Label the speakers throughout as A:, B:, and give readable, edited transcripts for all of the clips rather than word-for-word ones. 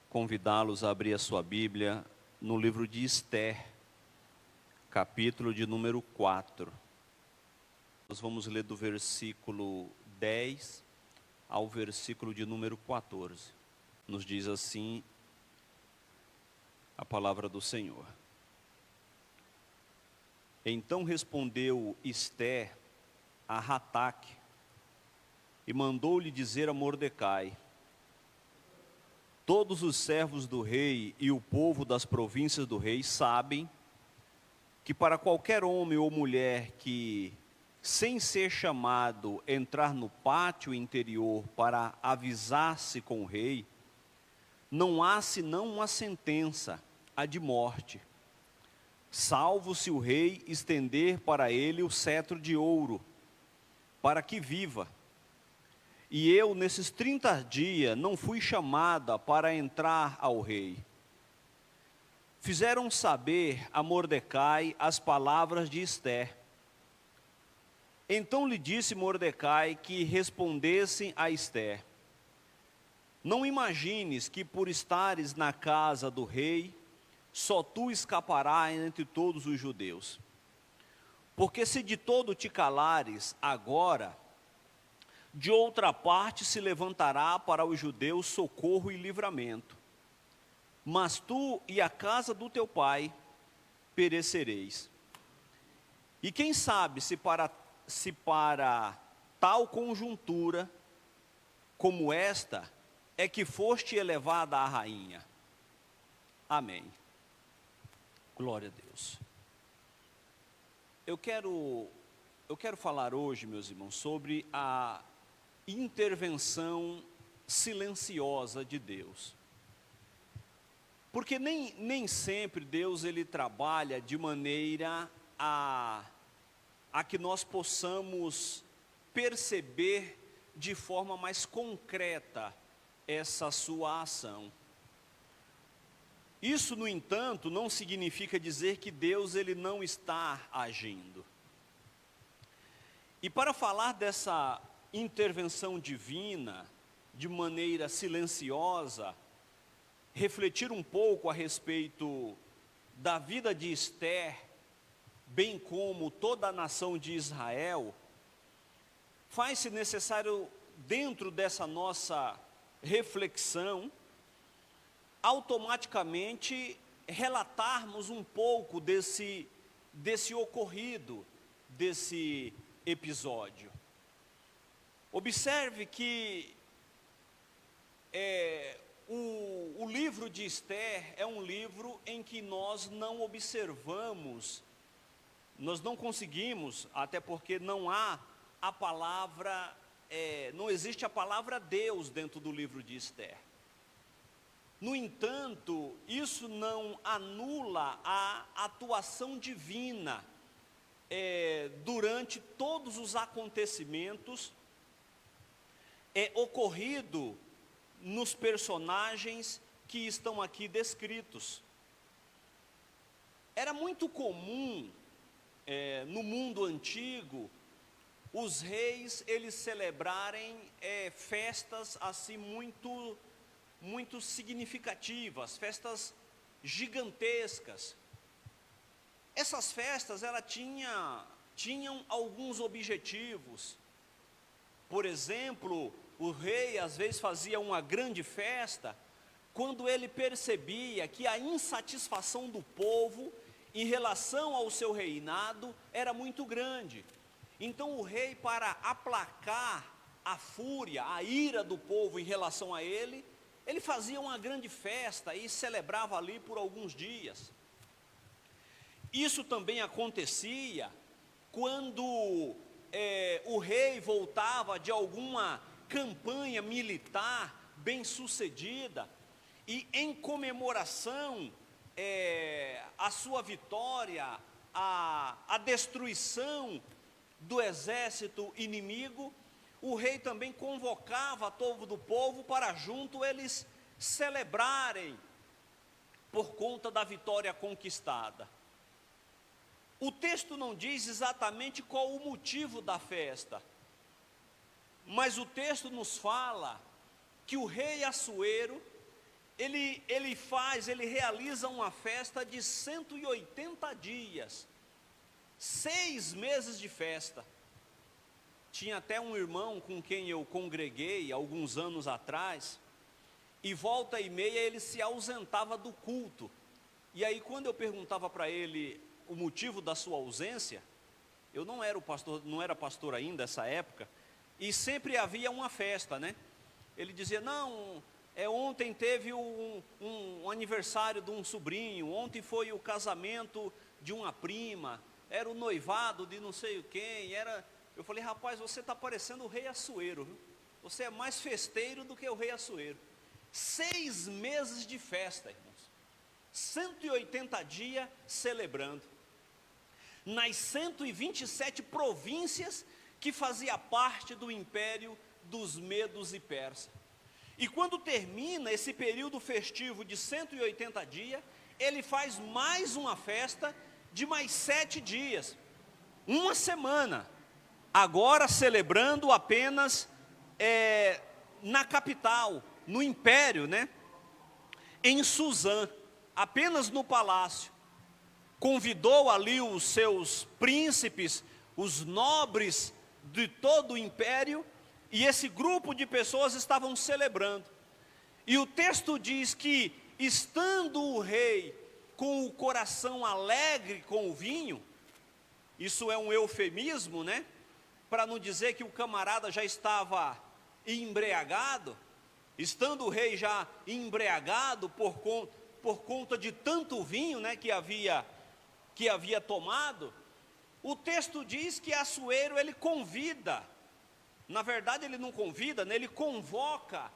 A: convidá-los a abrir a sua Bíblia no livro de Esther, capítulo de número 4. Nós vamos ler do versículo 10 ao versículo de número 14. Nos diz assim a palavra do Senhor. Então respondeu Esther a Hataque e mandou-lhe dizer a Mordecai: todos os servos do rei e o povo das províncias do rei sabem que para qualquer homem ou mulher que, sem ser chamado, entrar no pátio interior para avisar-se com o rei, não há senão uma sentença, a de morte, salvo se o rei estender para ele o cetro de ouro, para que viva. E eu, nesses 30 dias, não fui chamada para entrar ao rei. Fizeram saber a Mordecai as palavras de Esther. Então lhe disse Mordecai que respondessem a Esther: não imagines que por estares na casa do rei, só tu escaparás entre todos os judeus. Porque se de todo te calares agora, de outra parte se levantará para os judeus socorro e livramento. Mas tu e a casa do teu pai perecereis. E quem sabe se para tal conjuntura como esta é que foste elevada a rainha. Amém. Glória a Deus. Eu quero falar hoje, meus irmãos, sobre a intervenção silenciosa de Deus. Porque nem sempre Deus ele trabalha de maneira a que nós possamos perceber de forma mais concreta essa sua ação. Isso, no entanto, não significa dizer que Deus ele não está agindo. E para falar dessa intervenção divina, de maneira silenciosa, refletir um pouco a respeito da vida de Esther, bem como toda a nação de Israel, faz-se necessário, dentro dessa nossa reflexão, automaticamente relatarmos um pouco desse ocorrido, desse episódio. Observe que o livro de Esther é um livro em que nós não observamos, nós não conseguimos, até porque não há a palavra, não existe a palavra Deus dentro do livro de Esther. No entanto, isso não anula a atuação divina durante todos os acontecimentos ocorrido nos personagens que estão aqui descritos. Era muito comum no mundo antigo os reis eles celebrarem festas assim muito significativas, festas gigantescas. Essas festas elas tinham alguns objetivos. Por exemplo, o rei às vezes fazia uma grande festa quando ele percebia que a insatisfação do povo em relação ao seu reinado era muito grande. Então o rei, para aplacar a fúria, a ira do povo em relação a ele fazia uma grande festa e celebrava ali por alguns dias. Isso também acontecia quando o rei voltava de alguma campanha militar bem sucedida e em comemoração a sua vitória, a destruição do exército inimigo, o rei também convocava todo o povo para junto eles celebrarem por conta da vitória conquistada. O texto não diz exatamente qual o motivo da festa, mas o texto nos fala que o rei Assuero, ele realiza uma festa de 180 dias, 6 meses de festa. Tinha até um irmão com quem eu congreguei alguns anos atrás, e volta e meia ele se ausentava do culto. E aí quando eu perguntava para ele o motivo da sua ausência, eu não era pastor ainda nessa época, e sempre havia uma festa, né? Ele dizia, não, ontem teve um aniversário de um sobrinho, ontem foi o casamento de uma prima, era o noivado de não sei quem, Eu falei, rapaz, você está parecendo o rei Assuero, viu? Você é mais festeiro do que o rei Assuero. 6 meses de festa, irmãos, 180 dias celebrando, nas 127 províncias que fazia parte do império dos Medos e Persas. E quando termina esse período festivo de 180 dias, ele faz mais uma festa de mais 7 dias, uma semana, agora celebrando apenas na capital, no império, né? Em Suzã, apenas no palácio. Convidou ali os seus príncipes, os nobres de todo o império, e esse grupo de pessoas estavam celebrando. E o texto diz que, estando o rei com o coração alegre com o vinho, isso é um eufemismo, né? Para não dizer que o camarada já estava embriagado, estando o rei já embriagado por conta de tanto vinho, né, que havia tomado, o texto diz que Assuero ele convida, na verdade ele não convida, né, ele convoca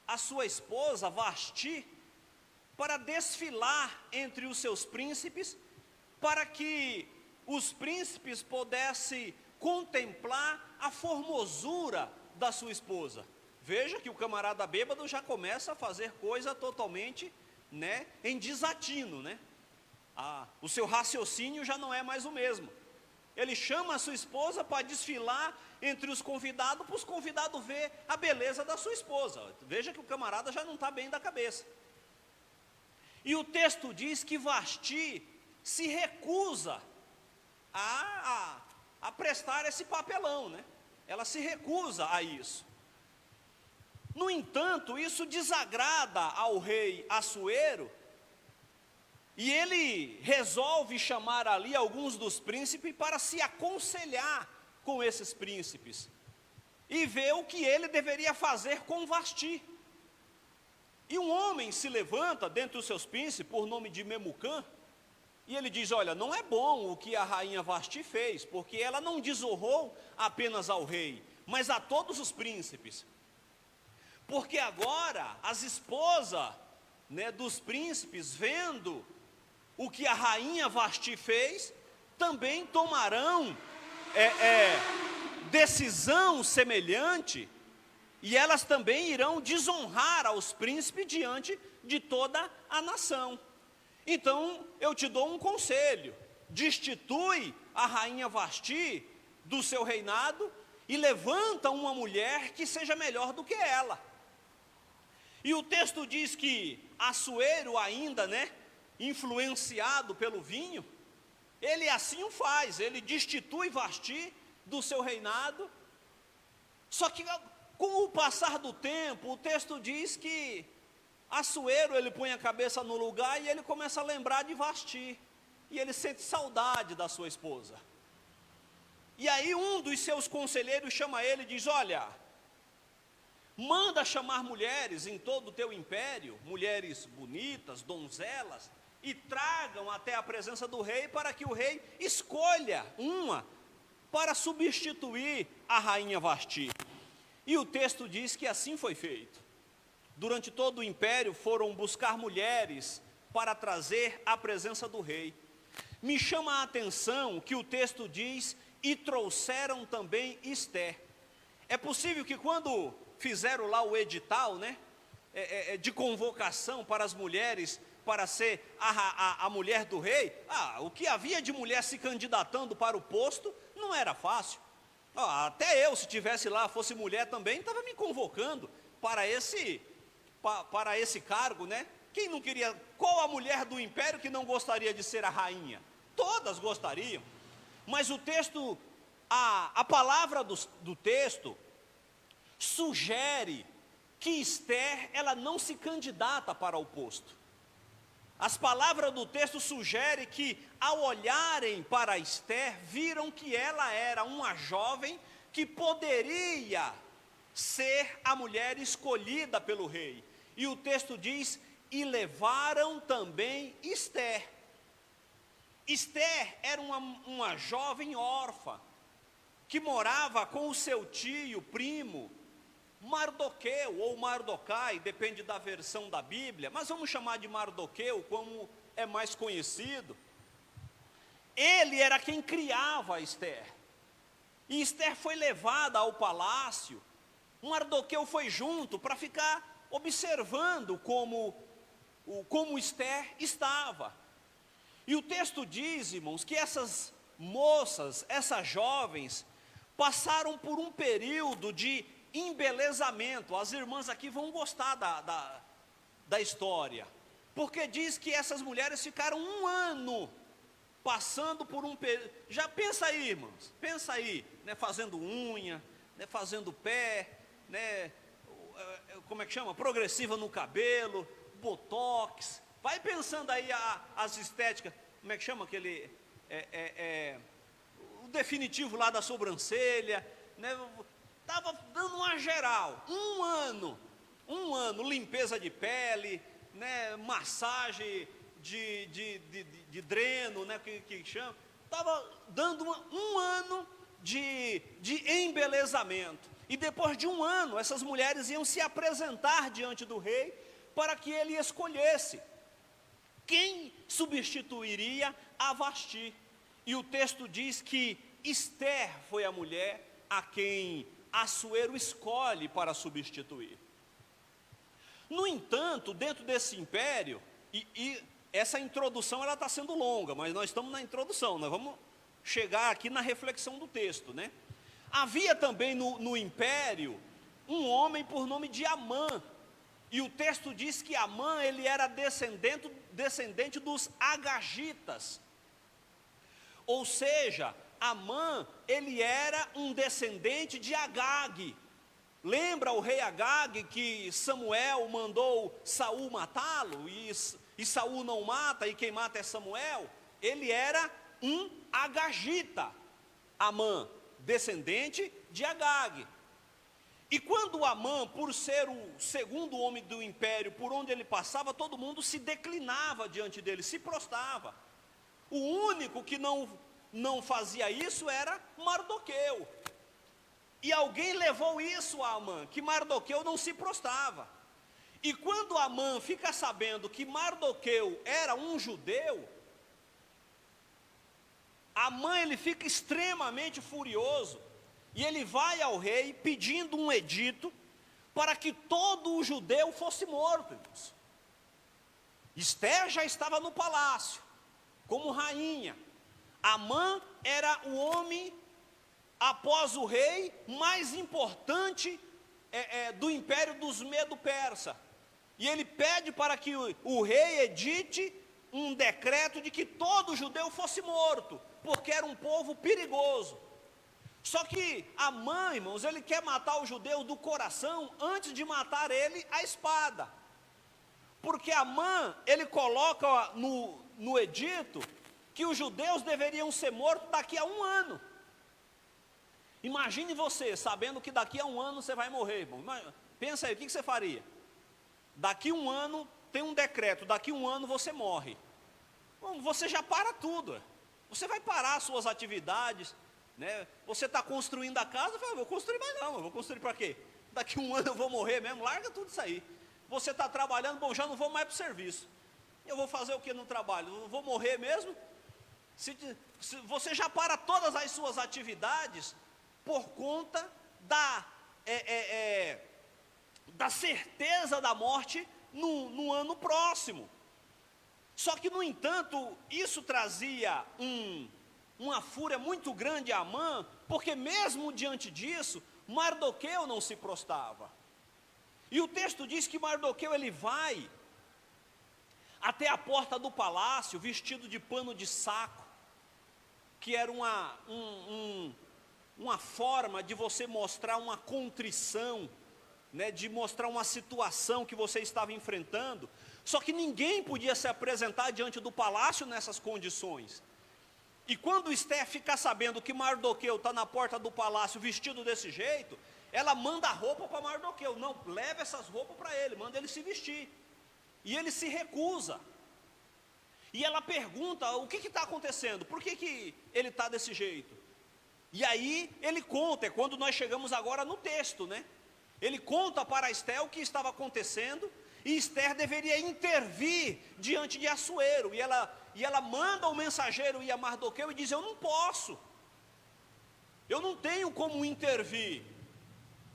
A: a sua esposa Vasti para desfilar entre os seus príncipes, para que os príncipes pudessem contemplar a formosura da sua esposa. Veja que o camarada bêbado já começa a fazer coisa totalmente, né, em desatino, né? O seu raciocínio já não é mais o mesmo. Ele chama a sua esposa para desfilar entre os convidados, para os convidados ver a beleza da sua esposa. Veja que o camarada já não está bem da cabeça. E o texto diz que Vasti se recusa a prestar esse papelão, né? Ela se recusa a isso. No entanto, isso desagrada ao rei Assuero, e ele resolve chamar ali alguns dos príncipes para se aconselhar com esses príncipes, e ver o que ele deveria fazer com Vasti. E um homem se levanta dentre os seus príncipes, por nome de Memucã, e ele diz, olha, não é bom o que a rainha Vasti fez, porque ela não desonrou apenas ao rei, mas a todos os príncipes. Porque agora as esposas, né, dos príncipes, vendo o que a rainha Vasti fez, também tomarão decisão semelhante, e elas também irão desonrar aos príncipes diante de toda a nação. Então eu te dou um conselho: destitui a rainha Vasti do seu reinado e levanta uma mulher que seja melhor do que ela. E o texto diz que Assuero ainda, né, influenciado pelo vinho, ele assim o faz, ele destitui Vasti do seu reinado. Só que com o passar do tempo, o texto diz que Assuero, ele põe a cabeça no lugar e ele começa a lembrar de Vasti, e ele sente saudade da sua esposa. E aí um dos seus conselheiros chama ele e diz, olha, manda chamar mulheres em todo o teu império, mulheres bonitas, donzelas, e tragam até a presença do rei, para que o rei escolha uma para substituir a rainha Vasti. E o texto diz que assim foi feito. Durante todo o império foram buscar mulheres para trazer à presença do rei. Me chama a atenção que o texto diz, e trouxeram também Esté. É possível que quando fizeram lá o edital, né, de convocação para as mulheres, para ser a mulher do rei, o que havia de mulher se candidatando para o posto não era fácil. Até eu, se tivesse lá, fosse mulher também, estava me convocando para para esse cargo, né? Quem não queria, qual a mulher do império que não gostaria de ser a rainha? Todas gostariam, mas o texto, a palavra do texto, sugere que Esther, ela não se candidata para o posto. As palavras do texto sugerem que, ao olharem para Esther, viram que ela era uma jovem que poderia ser a mulher escolhida pelo rei. E o texto diz, e levaram também Esther. Esther era uma jovem órfã, que morava com o seu tio, primo, Mardoqueu ou Mardocai, depende da versão da Bíblia, mas vamos chamar de Mardoqueu, como é mais conhecido. Ele era quem criava Esther. E Esther foi levada ao palácio. Mardoqueu foi junto para ficar observando como Esther estava. E o texto diz, irmãos, que essas moças, essas jovens, passaram por um período de embelezamento. As irmãs aqui vão gostar da história, porque diz que essas mulheres ficaram 1 ano passando por um período. Já pensa aí, irmãos, pensa aí, né, fazendo unha, né, fazendo pé, né, como é que chama? Progressiva no cabelo, botox. Vai pensando aí as estéticas, como é que chama aquele, o definitivo lá da sobrancelha, né? Estava dando uma geral, 1 ano, limpeza de pele, né, massagem de dreno, né, que chama, estava dando 1 ano de embelezamento. E depois de 1 ano, essas mulheres iam se apresentar diante do rei, para que ele escolhesse quem substituiria a Vasti. E o texto diz que Esther foi a mulher a quem Assuero escolhe para substituir. No entanto, dentro desse império, e essa introdução ela está sendo longa, mas nós estamos na introdução, nós vamos chegar aqui na reflexão do texto, né? Havia também no império um homem por nome de Amã, e o texto diz que Amã, ele era descendente dos Agagitas, ou seja, Amã, ele era um descendente de Agag. Lembra o rei Agag que Samuel mandou Saul matá-lo, e Saul não mata, e quem mata é Samuel? Ele era um Agagita, Amã, descendente de Agag. E quando Amã, por ser o segundo homem do império, por onde ele passava, todo mundo se declinava diante dele, se prostrava. O único que não fazia isso era Mardoqueu. E alguém levou isso a Amã, que Mardoqueu não se prostrava. E quando Amã fica sabendo que Mardoqueu era um judeu, Amã, ele fica extremamente furioso, e ele vai ao rei pedindo um edito para que todo o judeu fosse morto. Esther já estava no palácio, como rainha. Amã era o homem, após o rei, mais importante do império dos Medo-Persa. E ele pede para que o rei edite um decreto de que todo judeu fosse morto, porque era um povo perigoso. Só que Amã, irmãos, ele quer matar o judeu do coração antes de matar ele a espada. Porque Amã, ele coloca no edito que os judeus deveriam ser mortos daqui a 1 ano. Imagine você, sabendo que daqui a 1 ano você vai morrer, irmão. Pensa aí, o que você faria? Daqui a 1 ano tem um decreto, daqui a 1 ano você morre. Bom, você já para tudo. Você vai parar as suas atividades, né? Você está construindo a casa, fala, vou construir mais não, eu vou construir para quê? Daqui a 1 ano eu vou morrer mesmo, larga tudo isso aí. Você está trabalhando, bom, já não vou mais para o serviço. Eu vou fazer o que no trabalho? Eu vou morrer mesmo? Se você já para todas as suas atividades por conta da certeza da morte no ano próximo. Só que, no entanto, isso trazia uma fúria muito grande a Amã, porque mesmo diante disso, Mardoqueu não se prostrava. E o texto diz que Mardoqueu ele vai até a porta do palácio vestido de pano de saco, que era uma forma de você mostrar uma contrição, né, de mostrar uma situação que você estava enfrentando. Só que ninguém podia se apresentar diante do palácio nessas condições. E quando Esther fica sabendo que Mardoqueu está na porta do palácio vestido desse jeito, ela manda a roupa para Mardoqueu. Não, leva essas roupas para ele, manda ele se vestir. E ele se recusa. E ela pergunta, o que está acontecendo? Por que ele está desse jeito? E aí ele conta, é quando nós chegamos agora no texto, né? Ele conta para Esther o que estava acontecendo, e Esther deveria intervir diante de Assuero. E ela manda o mensageiro ir a Mardoqueu e diz, eu não posso. Eu não tenho como intervir.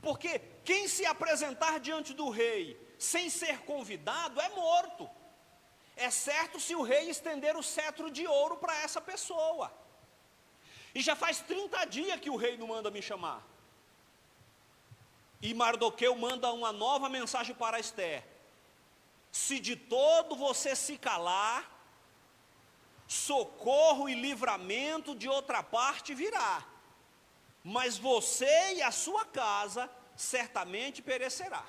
A: Porque quem se apresentar diante do rei sem ser convidado é morto. Exceto se o rei estender o cetro de ouro para essa pessoa. E já faz 30 dias que o rei não manda me chamar. E Mardoqueu manda uma nova mensagem para Esther. Se de todo você se calar, socorro e livramento de outra parte virá. Mas você e a sua casa certamente perecerá.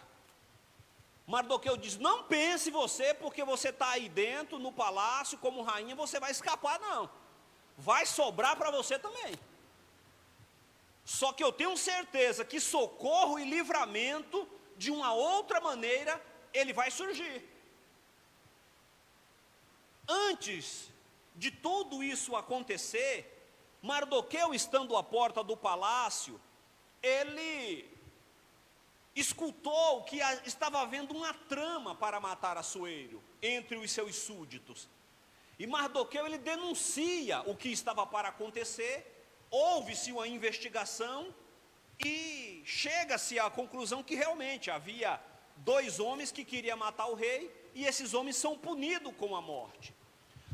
A: Mardoqueu diz, não pense você, porque você está aí dentro, no palácio, como rainha, você vai escapar, não. Vai sobrar para você também. Só que eu tenho certeza que socorro e livramento, de uma outra maneira, ele vai surgir. Antes de tudo isso acontecer, Mardoqueu, estando à porta do palácio, ele escutou que estava havendo uma trama para matar Assuero entre os seus súditos. E Mardoqueu ele denuncia o que estava para acontecer. Houve-se uma investigação e chega-se à conclusão que realmente havia 2 homens que queriam matar o rei, e esses homens são punidos com a morte.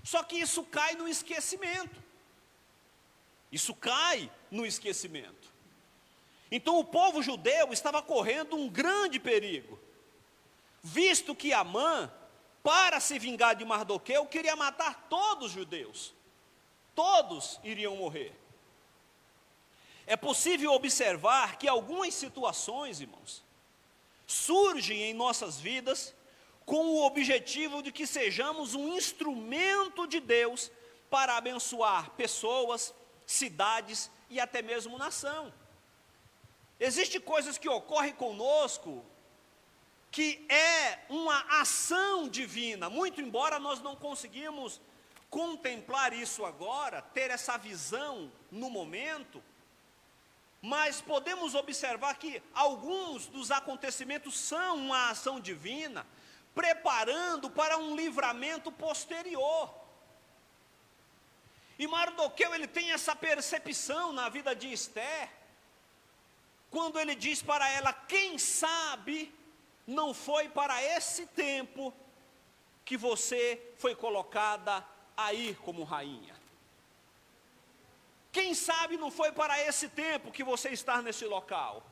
A: Só que isso cai no esquecimento. Isso cai no esquecimento. Então o povo judeu estava correndo um grande perigo, visto que Amã, para se vingar de Mardoqueu, queria matar todos os judeus. Todos iriam morrer. É possível observar que algumas situações, irmãos, surgem em nossas vidas com o objetivo de que sejamos um instrumento de Deus para abençoar pessoas, cidades e até mesmo nação. Existem coisas que ocorrem conosco que é uma ação divina, muito embora nós não conseguimos contemplar isso agora, ter essa visão no momento, mas podemos observar que alguns dos acontecimentos são uma ação divina, preparando para um livramento posterior. E Mardoqueu ele tem essa percepção na vida de Esther, quando ele diz para ela, quem sabe não foi para esse tempo que você foi colocada a ir como rainha. Quem sabe não foi para esse tempo que você está nesse local.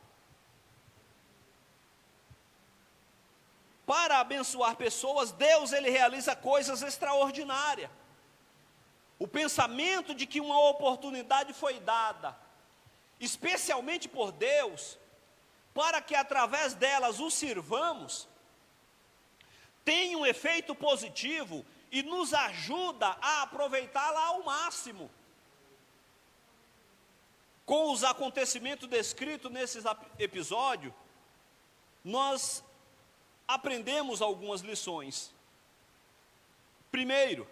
A: Para abençoar pessoas, Deus ele realiza coisas extraordinárias. O pensamento de que uma oportunidade foi dada, especialmente por Deus, para que através delas o sirvamos, tem um efeito positivo e nos ajuda a aproveitá-la ao máximo. Com os acontecimentos descritos nesses episódios, nós aprendemos algumas lições. Primeiro,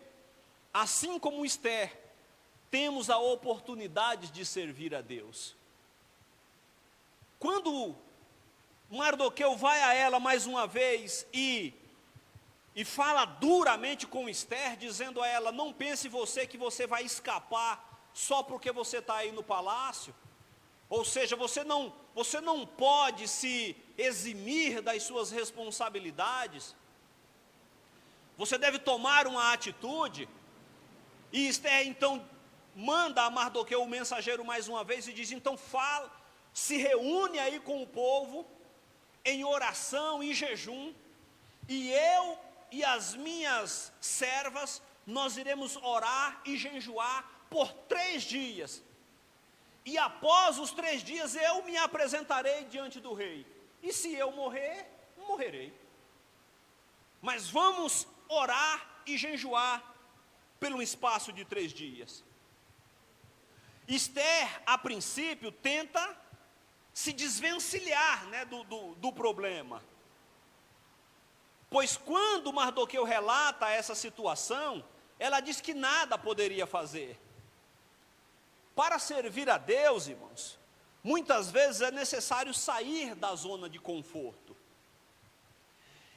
A: assim como Esther, temos a oportunidade de servir a Deus. Quando Mardoqueu vai a ela mais uma vez e fala duramente com Esther, dizendo a ela, não pense você que você vai escapar só porque você está aí no palácio. Ou seja, você não pode se eximir das suas responsabilidades. Você deve tomar uma atitude. E Esther então manda a Mardoqueu o mensageiro mais uma vez e diz, então fala, se reúne aí com o povo em oração e jejum, e eu e as minhas servas, nós iremos orar e jejuar por 3 dias. E após os 3 dias eu me apresentarei diante do rei. E se eu morrer, morrerei. Mas vamos orar e jejuar pelo espaço de 3 dias. Esther, a princípio, tenta se desvencilhar, né, do problema. Pois quando Mardoqueu relata essa situação, ela diz que nada poderia fazer. Para servir a Deus, irmãos, muitas vezes é necessário sair da zona de conforto.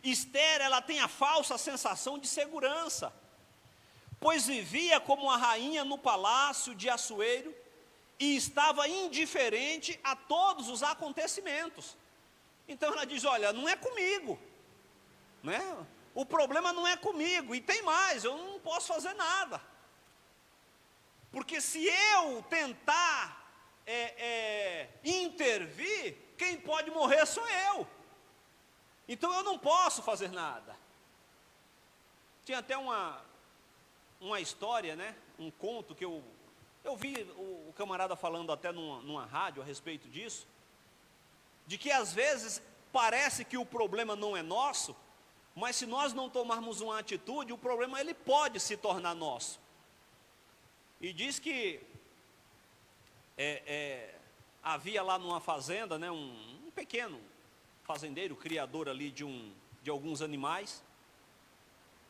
A: Esther, ela tem a falsa sensação de segurança, pois vivia como uma rainha no palácio de Assuero e estava indiferente a todos os acontecimentos. Então ela diz, olha, não é comigo, né? O problema não é comigo, e tem mais, eu não posso fazer nada. Porque se eu tentar intervir, quem pode morrer sou eu. Então eu não posso fazer nada. Tinha até uma história, né? Um conto que eu vi o camarada falando até numa rádio a respeito disso, de que às vezes parece que o problema não é nosso, mas se nós não tomarmos uma atitude, o problema ele pode se tornar nosso. E diz que havia lá numa fazenda, né, um pequeno fazendeiro, criador ali de alguns animais,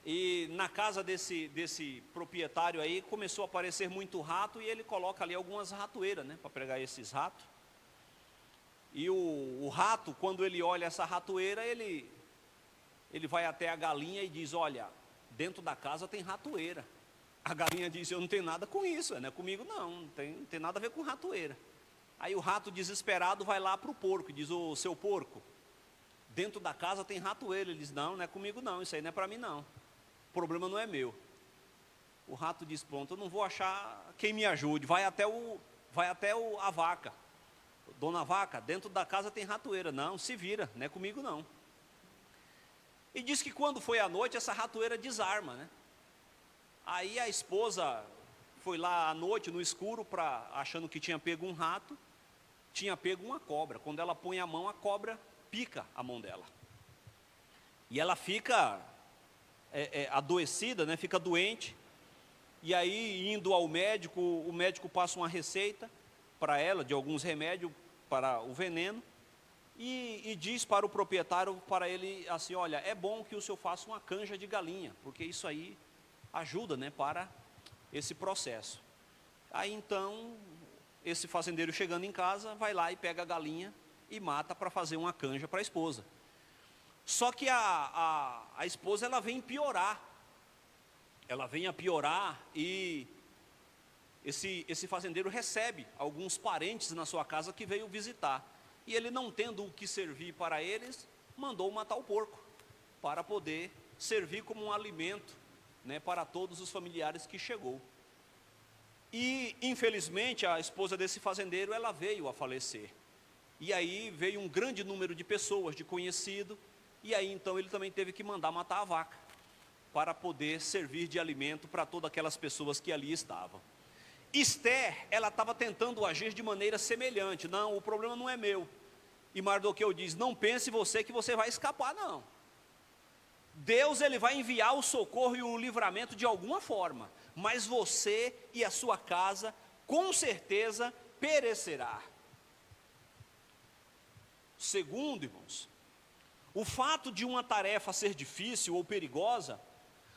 A: e na casa desse proprietário aí começou a aparecer muito rato, e ele coloca ali algumas ratoeiras, né, para pegar esses ratos. E o rato, quando ele olha essa ratoeira, ele vai até a galinha e diz, olha, dentro da casa tem ratoeira. A galinha diz, eu não tenho nada com isso, não é comigo não tem nada a ver com ratoeira. Aí o rato desesperado vai lá para o porco e diz, ô seu porco, dentro da casa tem ratoeira. Ele diz, não é comigo não, isso aí não é para mim não, o problema não é meu. O rato diz, pronto, eu não vou achar quem me ajude, vai até a vaca. Dona vaca, dentro da casa tem ratoeira. Não, se vira, não é comigo não. E diz que quando foi à noite, essa ratoeira desarma, né? Aí a esposa foi lá à noite, no escuro, achando que tinha pego um rato, tinha pego uma cobra. Quando ela põe a mão, a cobra pica a mão dela. E ela fica adoecida, né? Fica doente. E aí, indo ao médico, o médico passa uma receita para ela, de alguns remédios para o veneno, e diz para o proprietário, para ele assim, olha, é bom que o senhor faça uma canja de galinha, porque isso aí ajuda, né, para esse processo. Aí então, esse fazendeiro chegando em casa, vai lá e pega a galinha e mata para fazer uma canja para a esposa. Só que a esposa, ela vem piorar. Ela vem a piorar, e esse fazendeiro recebe alguns parentes na sua casa que veio visitar. E ele, não tendo o que servir para eles, mandou matar o porco, para poder servir como um alimento, né, para todos os familiares que chegou. E infelizmente a esposa desse fazendeiro, ela veio a falecer. E aí veio um grande número de pessoas, de conhecido, e aí então ele também teve que mandar matar a vaca, para poder servir de alimento para todas aquelas pessoas que ali estavam. Esther, ela estava tentando agir de maneira semelhante. Não, o problema não é meu. E Mardoqueu diz, não pense você que você vai escapar, não. Deus, ele vai enviar o socorro e o livramento de alguma forma, mas você e a sua casa, com certeza, perecerá. Segundo, irmãos, o fato de uma tarefa ser difícil ou perigosa,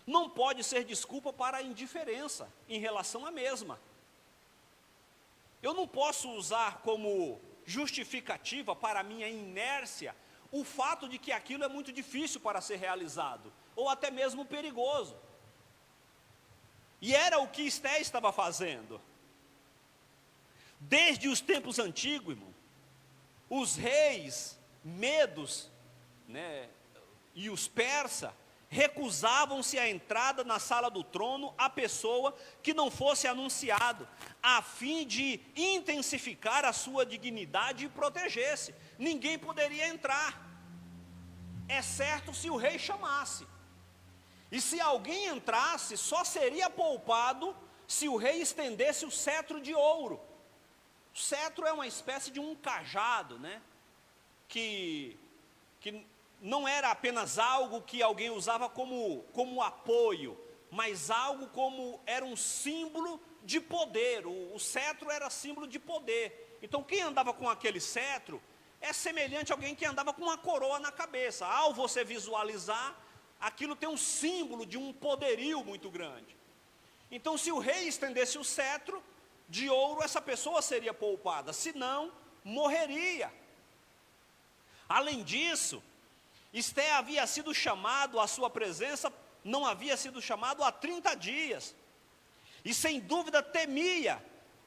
A: não pode ser desculpa para a indiferença em relação à mesma. Eu não posso usar como justificativa para a minha inércia o fato de que aquilo é muito difícil para ser realizado, ou até mesmo perigoso. E era o que Esther estava fazendo. Desde os tempos antigos, irmão, os reis medos, né, e os persas recusavam-se a entrada na sala do trono a pessoa que não fosse anunciado, a fim de intensificar a sua dignidade e proteger-se. Ninguém poderia entrar. é certo se o rei chamasse. E se alguém entrasse, só seria poupado se o rei estendesse o cetro de ouro. O cetro é uma espécie de um cajado, né? Que não era apenas algo que alguém usava como apoio, mas algo como era um símbolo de poder. O cetro era símbolo de poder. Então quem andava com aquele cetro é semelhante a alguém que andava com uma coroa na cabeça. Ao você visualizar, aquilo tem um símbolo de um poderio muito grande. Então se o rei estendesse o cetro de ouro, essa pessoa seria poupada, senão morreria. Além disso, Esté havia sido chamado à sua presença, não havia sido chamado há 30 dias. E sem dúvida temia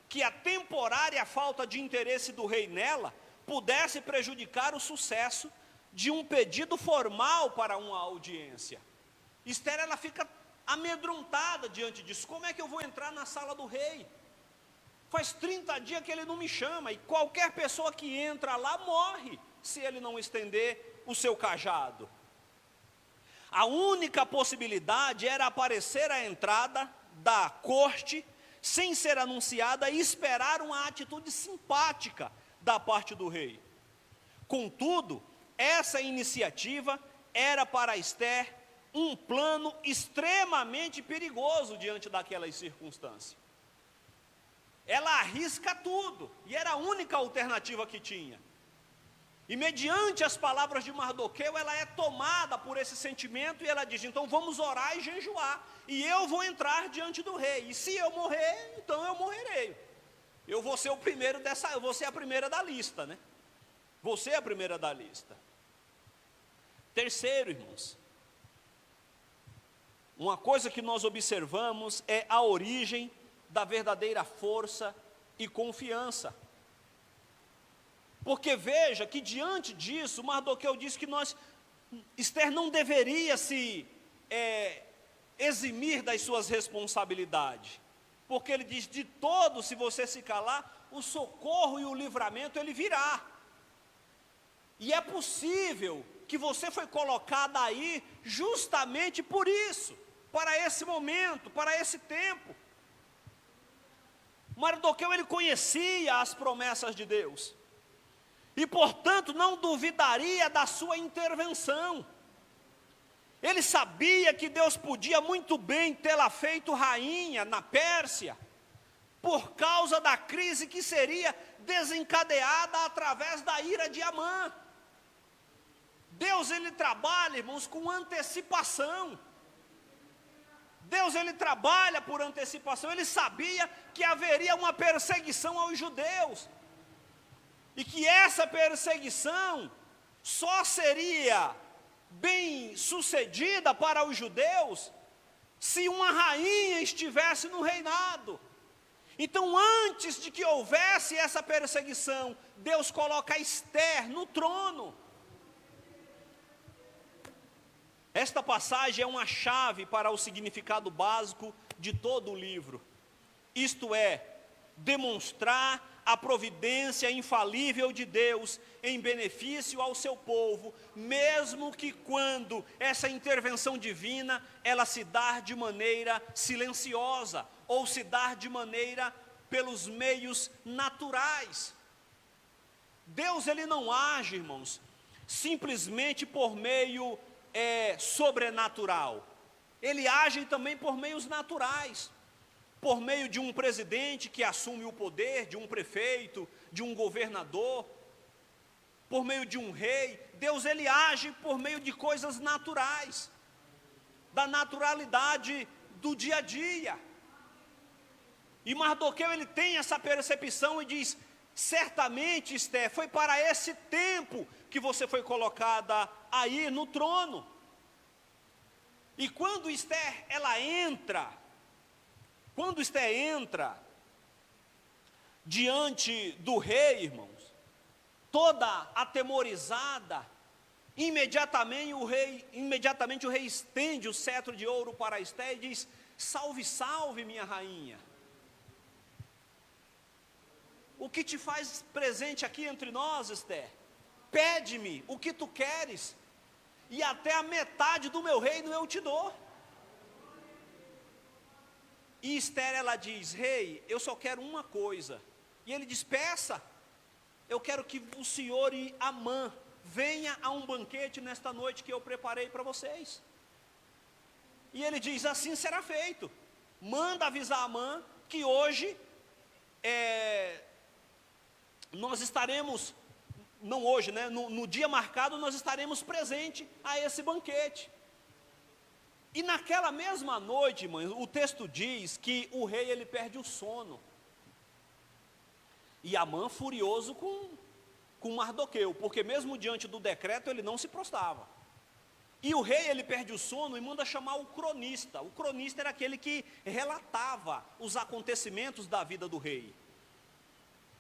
A: que a temporária falta de interesse do rei nela pudesse prejudicar o sucesso de um pedido formal para uma audiência. Esther, ela fica amedrontada diante disso. Como é que eu vou entrar na sala do rei? Faz 30 dias que ele não me chama, e qualquer pessoa que entra lá morre, se ele não estender o seu cajado. A única possibilidade era aparecer à entrada da corte, sem ser anunciada, e esperar uma atitude simpática da parte do rei. Contudo, essa iniciativa era para Esther um plano extremamente perigoso diante daquelas circunstâncias. Ela arrisca tudo, e era a única alternativa que tinha. E mediante as palavras de Mardoqueu, ela é tomada por esse sentimento, e ela diz, então vamos orar e jejuar, e eu vou entrar diante do rei, e se eu morrer, então eu morrerei. Eu vou ser o primeiro eu vou ser a primeira da lista, né? Vou ser a primeira da lista. Terceiro, irmãos, uma coisa que nós observamos é a origem da verdadeira força e confiança. Porque veja que diante disso, Mardoqueu diz que Esther não deveria se eximir das suas responsabilidades. Porque ele diz, de todo, se você se calar, o socorro e o livramento ele virá. E é possível que você foi colocada aí justamente por isso, para esse momento, para esse tempo. Mardoqueu, ele conhecia as promessas de Deus. E, portanto, não duvidaria da sua intervenção. Ele sabia que Deus podia muito bem tê-la feito rainha na Pérsia, por causa da crise que seria desencadeada através da ira de Amã. Deus, ele trabalha, irmãos, com antecipação. Deus, ele trabalha por antecipação. Ele sabia que haveria uma perseguição aos judeus. E que essa perseguição só seria bem sucedida para os judeus se uma rainha estivesse no reinado. Então, antes de que houvesse essa perseguição, Deus coloca Esther no trono. Esta passagem é uma chave para o significado básico de todo o livro. Isto é, demonstrar a providência infalível de Deus em benefício ao seu povo, mesmo que quando essa intervenção divina, ela se dá de maneira silenciosa, ou se dá de maneira pelos meios naturais. Deus, ele não age, irmãos, simplesmente por meio sobrenatural. Ele age também por meios naturais. Por meio de um presidente que assume o poder, de um prefeito, de um governador, por meio de um rei. Deus, ele age por meio de coisas naturais, da naturalidade do dia a dia. E Mardoqueu, ele tem essa percepção e diz, certamente, Esther, foi para esse tempo que você foi colocada aí no trono. E quando Esther, ela entra diante do rei, irmãos, toda atemorizada, imediatamente o rei estende o cetro de ouro para Esther e diz, salve, salve, minha rainha. O que te faz presente aqui entre nós, Esther? Pede-me o que tu queres, e até a metade do meu reino eu te dou. E Esther, ela diz: rei, eu só quero uma coisa. E ele diz: peça, eu quero que o senhor e Amã venha a um banquete nesta noite que eu preparei para vocês. E ele diz: assim será feito. Manda avisar Amã que hoje nós estaremos, não hoje, né, no dia marcado nós estaremos presentes a esse banquete. E naquela mesma noite, irmãos, o texto diz que o rei, ele perde o sono. E Amã furioso com Mardoqueu, porque mesmo diante do decreto ele não se prostrava. E o rei, ele perde o sono e manda chamar o cronista. O cronista era aquele que relatava os acontecimentos da vida do rei.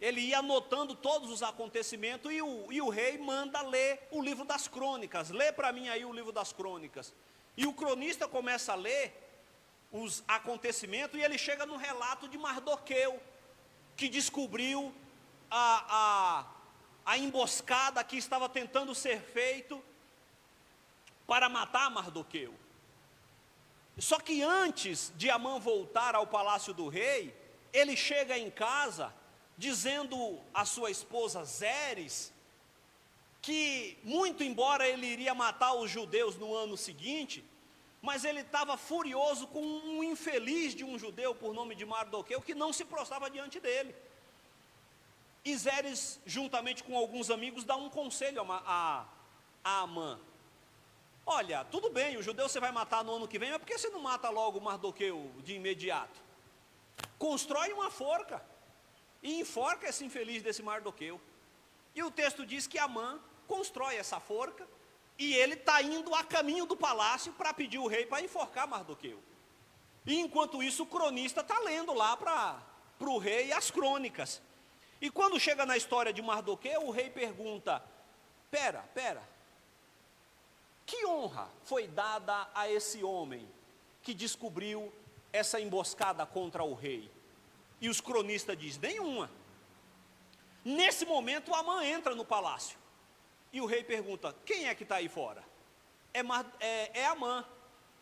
A: Ele ia anotando todos os acontecimentos e o rei manda ler o livro das crônicas. Lê para mim aí o livro das crônicas. E o cronista começa a ler os acontecimentos e ele chega no relato de Mardoqueu, que descobriu a emboscada que estava tentando ser feito para matar Mardoqueu. Só que antes de Amã voltar ao palácio do rei, ele chega em casa dizendo à sua esposa Zeres que, muito embora ele iria matar os judeus no ano seguinte, mas ele estava furioso com um infeliz de um judeu por nome de Mardoqueu, que não se prostrava diante dele. E Zeres, juntamente com alguns amigos, dá um conselho a Amã: olha, tudo bem, o judeu você vai matar no ano que vem, mas por que você não mata logo Mardoqueu de imediato? Constrói uma forca e enforca esse infeliz desse Mardoqueu. E o texto diz que Amã constrói essa forca e ele está indo a caminho do palácio para pedir o rei para enforcar Mardoqueu. E enquanto isso o cronista está lendo lá para o rei as crônicas. E quando chega na história de Mardoqueu, o rei pergunta: pera, que honra foi dada a esse homem que descobriu essa emboscada contra o rei? E os cronistas dizem: nenhuma. Nesse momento Amã entra no palácio. E o rei pergunta: quem é que está aí fora? É Amã.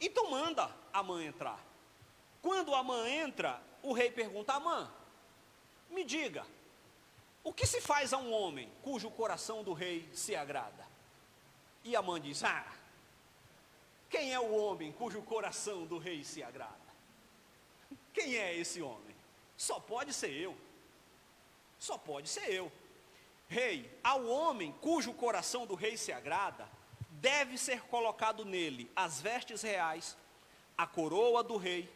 A: Então manda Amã entrar. Quando Amã entra, o rei pergunta: Amã, me diga, o que se faz a um homem cujo coração do rei se agrada? E Amã diz: quem é o homem cujo coração do rei se agrada? Quem é esse homem? Só pode ser eu. Só pode ser eu. Rei, ao homem cujo coração do rei se agrada, deve ser colocado nele as vestes reais, a coroa do rei,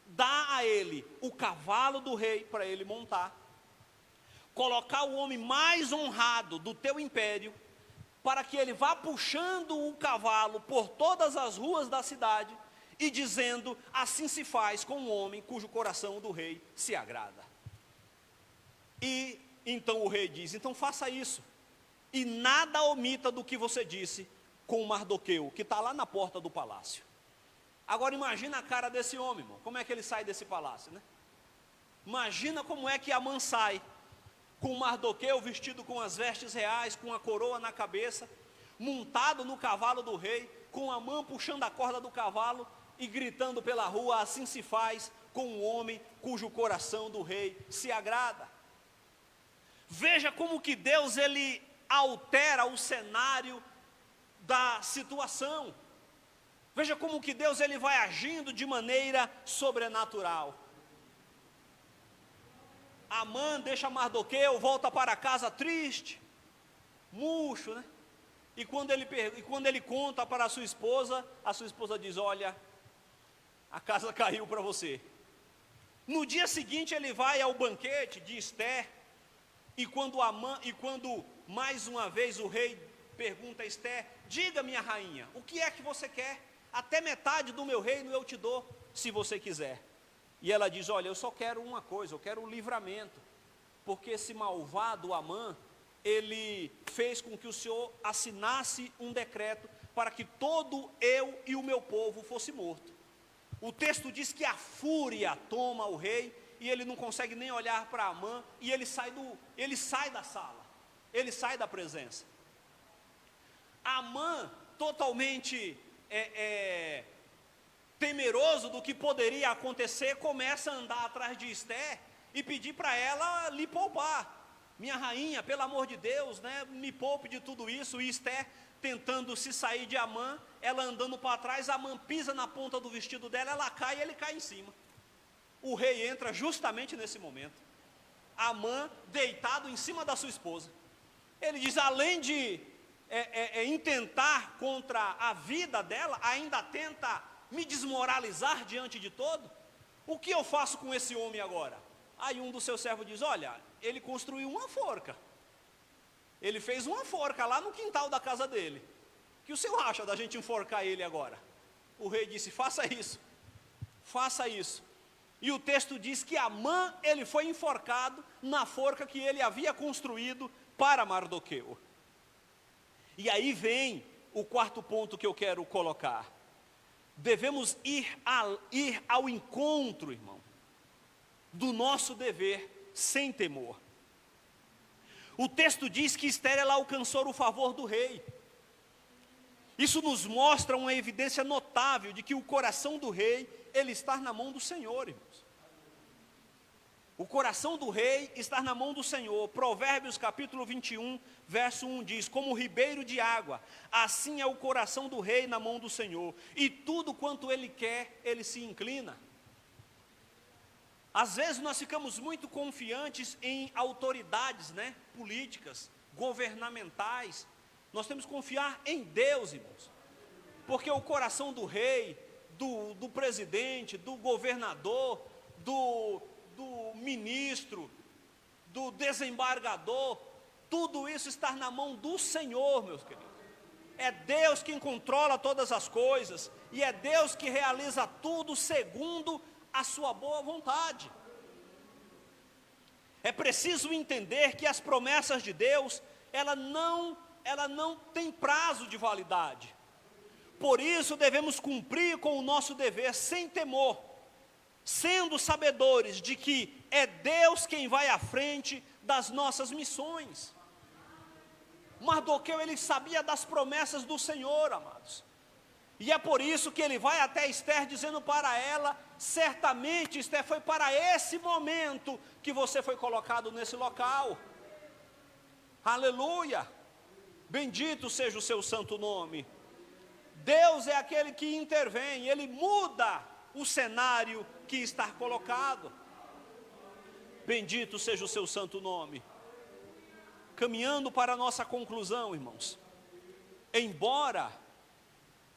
A: dá a ele o cavalo do rei para ele montar, colocar o homem mais honrado do teu império, para que ele vá puxando o cavalo por todas as ruas da cidade, e dizendo: assim se faz com um homem cujo coração do rei se agrada. E então o rei diz: então faça isso, e nada omita do que você disse com Mardoqueu, que está lá na porta do palácio. Agora imagina a cara desse homem, irmão. Como é que ele sai desse palácio, né? Imagina como é que Amã sai, com Mardoqueu vestido com as vestes reais, com a coroa na cabeça, montado no cavalo do rei, com Amã puxando a corda do cavalo e gritando pela rua: assim se faz com um homem cujo coração do rei se agrada. Veja como que Deus, ele altera o cenário da situação. Veja como que Deus, ele vai agindo de maneira sobrenatural. Amã deixa Mardoqueu, volta para casa triste, murcho, né? E quando ele conta para a sua esposa diz: olha, a casa caiu para você. No dia seguinte ele vai ao banquete de Esther, e quando mais uma vez o rei pergunta a Esther: diga, minha rainha, o que é que você quer? Até metade do meu reino eu te dou, se você quiser. E ela diz: olha, eu só quero uma coisa, eu quero o livramento, porque esse malvado Amã, ele fez com que o Senhor assinasse um decreto para que todo eu e o meu povo fosse morto. O texto diz que a fúria toma o rei, e ele não consegue nem olhar para Amã, e ele sai da sala, ele sai da presença. Amã totalmente temeroso do que poderia acontecer, começa a andar atrás de Esté e pedir para ela lhe poupar. Minha rainha, pelo amor de Deus, né, me poupe de tudo isso. E Esté tentando se sair de Amã, ela andando para trás, Amã pisa na ponta do vestido dela, ela cai e ele cai em cima. O rei entra justamente nesse momento. Amã deitado em cima da sua esposa. Ele diz, além de intentar contra a vida dela, ainda tenta me desmoralizar diante de todo. O que eu faço com esse homem agora? Aí um dos seus servos diz, olha, ele construiu uma forca. Ele fez uma forca lá no quintal da casa dele. O que o senhor acha da gente enforcar ele agora? O rei disse, faça isso. Faça isso. E o texto diz que Amã, ele foi enforcado na forca que ele havia construído para Mardoqueu. E aí vem o quarto ponto que eu quero colocar. Devemos ir ao encontro, irmão, do nosso dever sem temor. O texto diz que Esther, ela alcançou o favor do rei. Isso nos mostra uma evidência notável de que o coração do rei, ele está na mão do Senhor, irmãos. O coração do rei está na mão do Senhor. Provérbios capítulo 21, verso 1 diz, como ribeiro de água, assim é o coração do rei na mão do Senhor, e tudo quanto ele quer, ele se inclina. Às vezes nós ficamos muito confiantes em autoridades, né, políticas, governamentais. Nós temos que confiar em Deus, irmãos. Porque o coração do rei, do presidente, do governador, do ministro, do desembargador, tudo isso está na mão do Senhor, meus queridos. É Deus quem controla todas as coisas, e é Deus que realiza tudo segundo a sua boa vontade. É preciso entender que as promessas de Deus, ela não tem prazo de validade. Por isso devemos cumprir com o nosso dever sem temor, sendo sabedores de que é Deus quem vai à frente das nossas missões. Mardoqueu, ele sabia das promessas do Senhor, amados. E é por isso que ele vai até Esther dizendo para ela, certamente, Esther, foi para esse momento que você foi colocado nesse local. Aleluia! Bendito seja o seu santo nome. Deus é aquele que intervém, ele muda o cenário que está colocado. Bendito seja o seu santo nome. Caminhando para a nossa conclusão, irmãos. Embora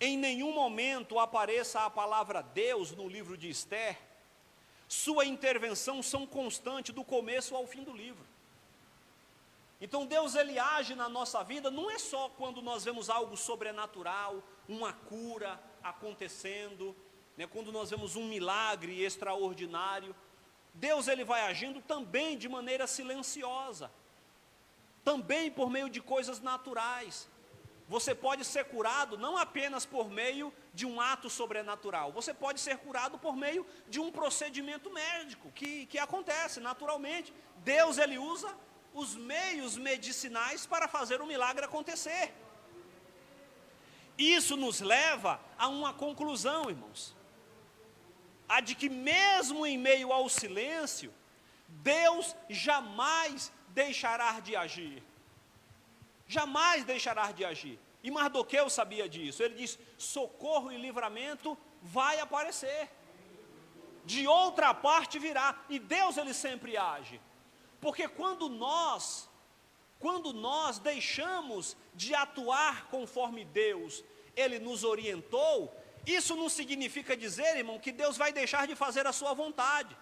A: em nenhum momento apareça a palavra Deus no livro de Esther, sua intervenção são constante do começo ao fim do livro. Então Deus, ele age na nossa vida, não é só quando nós vemos algo sobrenatural, uma cura acontecendo, né, quando nós vemos um milagre extraordinário. Deus, ele vai agindo também de maneira silenciosa, também por meio de coisas naturais. Você pode ser curado não apenas por meio de um ato sobrenatural, você pode ser curado por meio de um procedimento médico, que acontece naturalmente. Deus, ele usa os meios medicinais para fazer o milagre acontecer. Isso nos leva a uma conclusão, irmãos, a de que mesmo em meio ao silêncio, Deus jamais deixará de agir. Jamais deixará de agir. E Mardoqueu sabia disso. Ele diz, socorro e livramento vai aparecer. De outra parte virá. E Deus, ele sempre age. Porque quando nós deixamos de atuar conforme Deus, ele nos orientou, isso não significa dizer, irmão, que Deus vai deixar de fazer a sua vontade.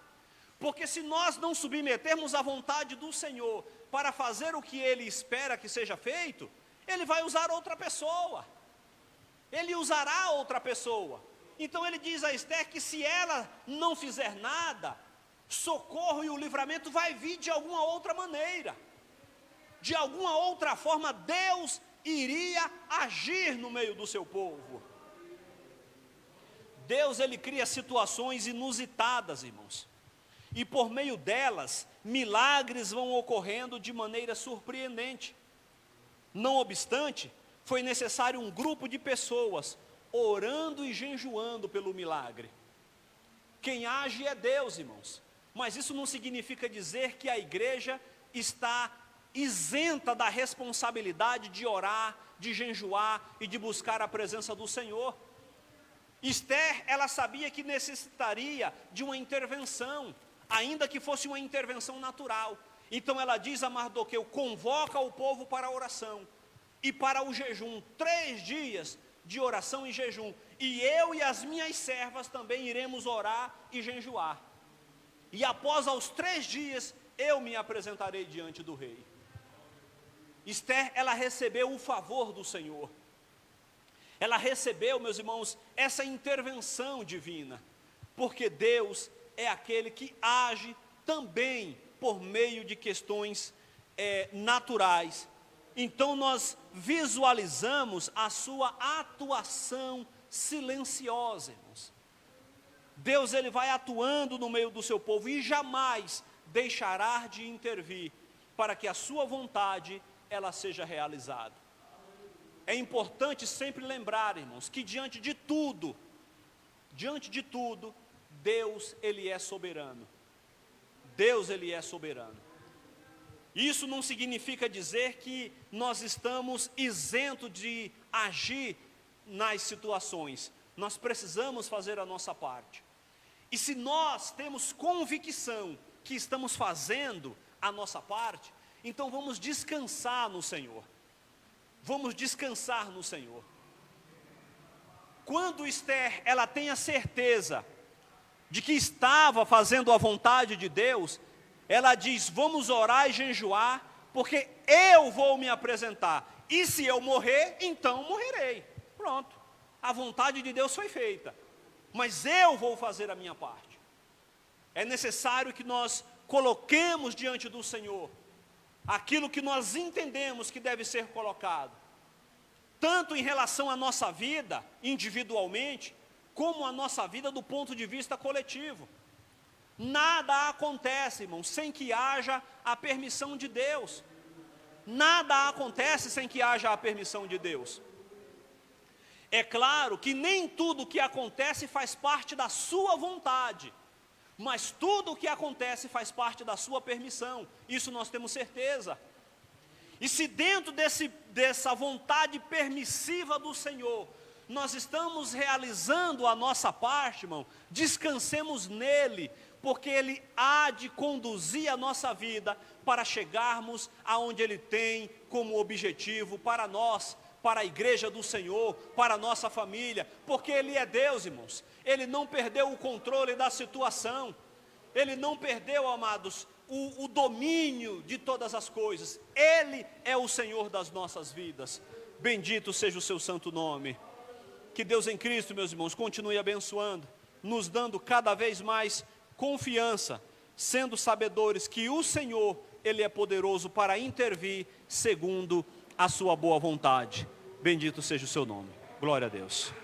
A: Porque se nós não submetermos à vontade do Senhor para fazer o que Ele espera que seja feito, Ele vai usar outra pessoa. Ele usará outra pessoa. Então ele diz a Esther que se ela não fizer nada, socorro e o livramento vai vir de alguma outra maneira. De alguma outra forma, Deus iria agir no meio do seu povo. Deus, ele cria situações inusitadas, irmãos. E por meio delas, milagres vão ocorrendo de maneira surpreendente. Não obstante, foi necessário um grupo de pessoas orando e jejuando pelo milagre. Quem age é Deus, irmãos. Mas isso não significa dizer que a igreja está isenta da responsabilidade de orar, de jejuar e de buscar a presença do Senhor. Esther, ela sabia que necessitaria de uma intervenção, ainda que fosse uma intervenção natural. Então ela diz a Mardoqueu: convoca o povo para a oração e para o jejum, 3 dias de oração e jejum, e eu e as minhas servas também iremos orar e jejuar. E após aos 3 dias, eu me apresentarei diante do rei. Esther, ela recebeu o favor do Senhor. Ela recebeu, meus irmãos, essa intervenção divina, porque Deus é aquele que age também por meio de questões naturais. Então nós visualizamos a sua atuação silenciosa, irmãos. Deus, ele vai atuando no meio do seu povo e jamais deixará de intervir para que a sua vontade ela seja realizada. É importante sempre lembrar, irmãos, que diante de tudo, Deus, ele é soberano. Deus, ele é soberano. Isso não significa dizer que nós estamos isentos de agir nas situações. Nós precisamos fazer a nossa parte. E se nós temos convicção que estamos fazendo a nossa parte, então vamos descansar no Senhor. Vamos descansar no Senhor. Quando Esther, ela tem a certeza de que estava fazendo a vontade de Deus, ela diz: vamos orar e jejuar, porque eu vou me apresentar. E se eu morrer, então morrerei. Pronto, a vontade de Deus foi feita, mas eu vou fazer a minha parte. É necessário que nós coloquemos diante do Senhor aquilo que nós entendemos que deve ser colocado, tanto em relação à nossa vida individualmente, como a nossa vida do ponto de vista coletivo. Nada acontece, irmão, sem que haja a permissão de Deus. Nada acontece sem que haja a permissão de Deus. É claro que nem tudo o que acontece faz parte da sua vontade, mas tudo o que acontece faz parte da sua permissão. Isso nós temos certeza. E se dentro dessa vontade permissiva do Senhor, nós estamos realizando a nossa parte, irmão, descansemos nele, porque ele há de conduzir a nossa vida para chegarmos aonde ele tem como objetivo para nós, para a igreja do Senhor, para a nossa família, porque ele é Deus, irmãos. Ele não perdeu o controle da situação, ele não perdeu, amados, o domínio de todas as coisas. Ele é o Senhor das nossas vidas. Bendito seja o seu santo nome. Que Deus em Cristo, meus irmãos, continue abençoando, nos dando cada vez mais confiança, sendo sabedores que o Senhor, ele é poderoso para intervir segundo a sua boa vontade. Bendito seja o seu nome. Glória a Deus.